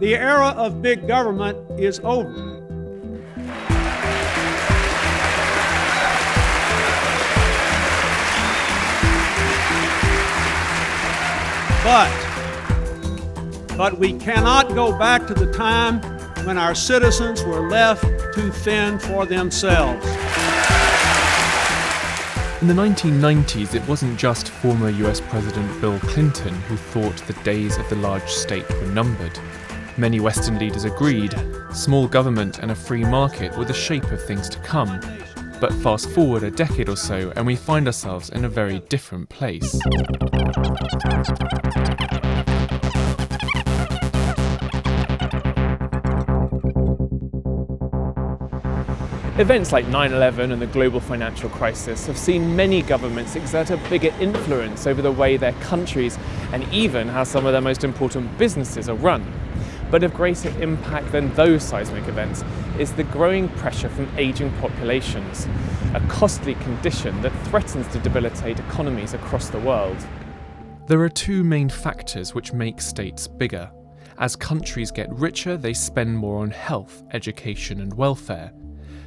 The era of big government is over. But we cannot go back to the time when our citizens were left to fend for themselves. In the 1990s, it wasn't just former US President Bill Clinton who thought the days of the large state were numbered. Many Western leaders agreed small government and a free market were the shape of things to come. But fast forward a decade or so and we find ourselves in a very different place. Events like 9/11 and the global financial crisis have seen many governments exert a bigger influence over the way their countries and even how some of their most important businesses are run. But of greater impact than those seismic events is the growing pressure from ageing populations, a costly condition that threatens to debilitate economies across the world. There are two main factors which make states bigger. As countries get richer, they spend more on health, education and welfare.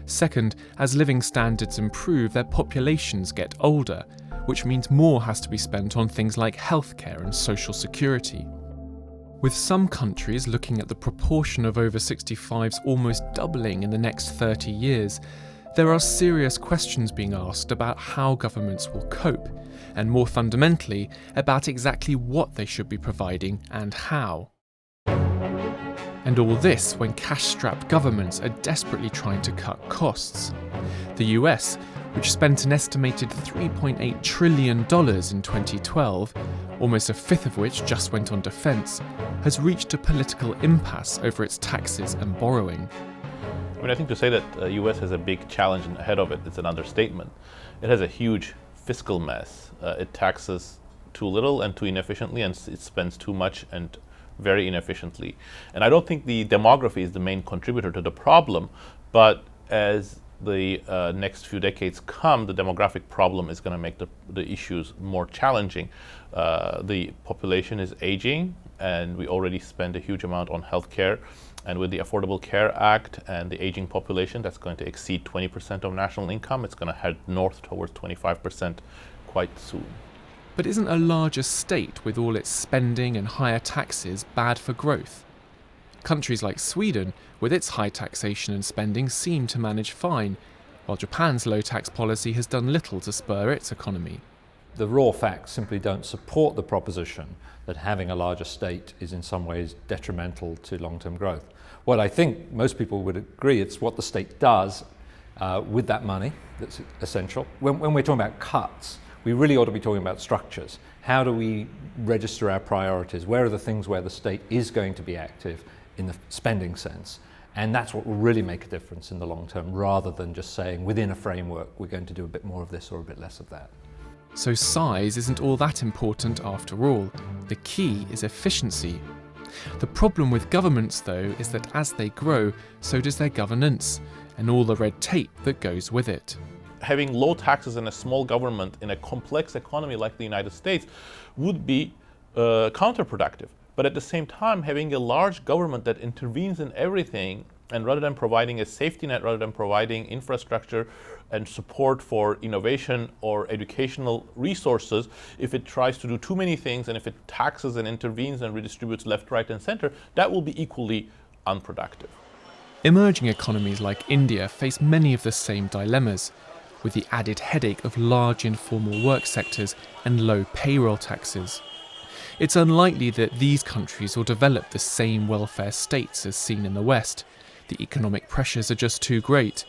Second, as living standards improve, their populations get older, which means more has to be spent on things like healthcare and social security. With some countries looking at the proportion of over 65s almost doubling in the next 30 years, there are serious questions being asked about how governments will cope, and more fundamentally, about exactly what they should be providing and how. And all this when cash-strapped governments are desperately trying to cut costs. The US, which spent an estimated $3.8 trillion in 2012, almost a fifth of which just went on defence, has reached a political impasse over its taxes and borrowing. I mean, I think to say that the US has a big challenge ahead of it is an understatement. It has a huge fiscal mess. It taxes too little and too inefficiently, and it spends too much and very inefficiently. And I don't think the demography is the main contributor to the problem, but as the next few decades come, the demographic problem is going to make the issues more challenging. The population is aging, and we already spend a huge amount on healthcare. And with the Affordable Care Act and the aging population, that's going to exceed 20% of national income. It's going to head north towards 25% quite soon. But isn't a larger state with all its spending and higher taxes bad for growth? Countries like Sweden, with its high taxation and spending, seem to manage fine, while Japan's low tax policy has done little to spur its economy. The raw facts simply don't support the proposition that having a larger state is in some ways detrimental to long-term growth. What I think most people would agree, it's what the state does with that money that's essential. When we're talking about cuts, we really ought to be talking about structures. How do we register our priorities? Where are the things where the state is going to be active in the spending sense? And that's what will really make a difference in the long term, rather than just saying within a framework we're going to do a bit more of this or a bit less of that. So size isn't all that important after all. The key is efficiency. The problem with governments, though, is that as they grow, so does their governance, and all the red tape that goes with it. Having low taxes and a small government in a complex economy like the United States would be counterproductive. But at the same time, having a large government that intervenes in everything, and rather than providing a safety net, rather than providing infrastructure and support for innovation or educational resources, if it tries to do too many things, and if it taxes and intervenes and redistributes left, right, and center, that will be equally unproductive. Emerging economies like India face many of the same dilemmas, with the added headache of large informal work sectors and low payroll taxes. It's unlikely that these countries will develop the same welfare states as seen in the West. The economic pressures are just too great.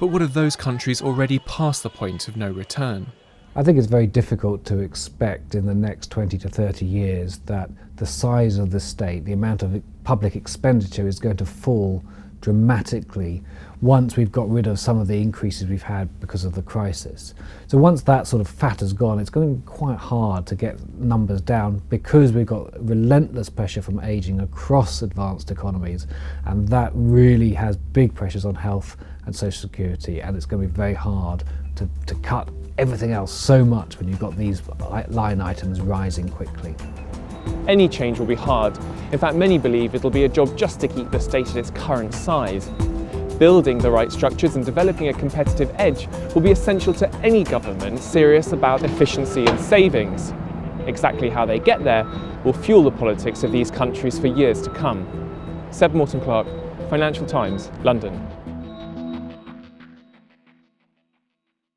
But what if those countries already past the point of no return? I think it's very difficult to expect in the next 20 to 30 years that the size of the state, the amount of public expenditure is going to fall dramatically once we've got rid of some of the increases we've had because of the crisis. So once that sort of fat has gone, it's going to be quite hard to get numbers down because we've got relentless pressure from ageing across advanced economies, and that really has big pressures on health and social security, and it's going to be very hard to cut everything else so much when you've got these line items rising quickly. Any change will be hard. In fact, many believe it'll be a job just to keep the state at its current size. Building the right structures and developing a competitive edge will be essential to any government serious about efficiency and savings. Exactly how they get there will fuel the politics of these countries for years to come. Seb Morton-Clark, Financial Times, London.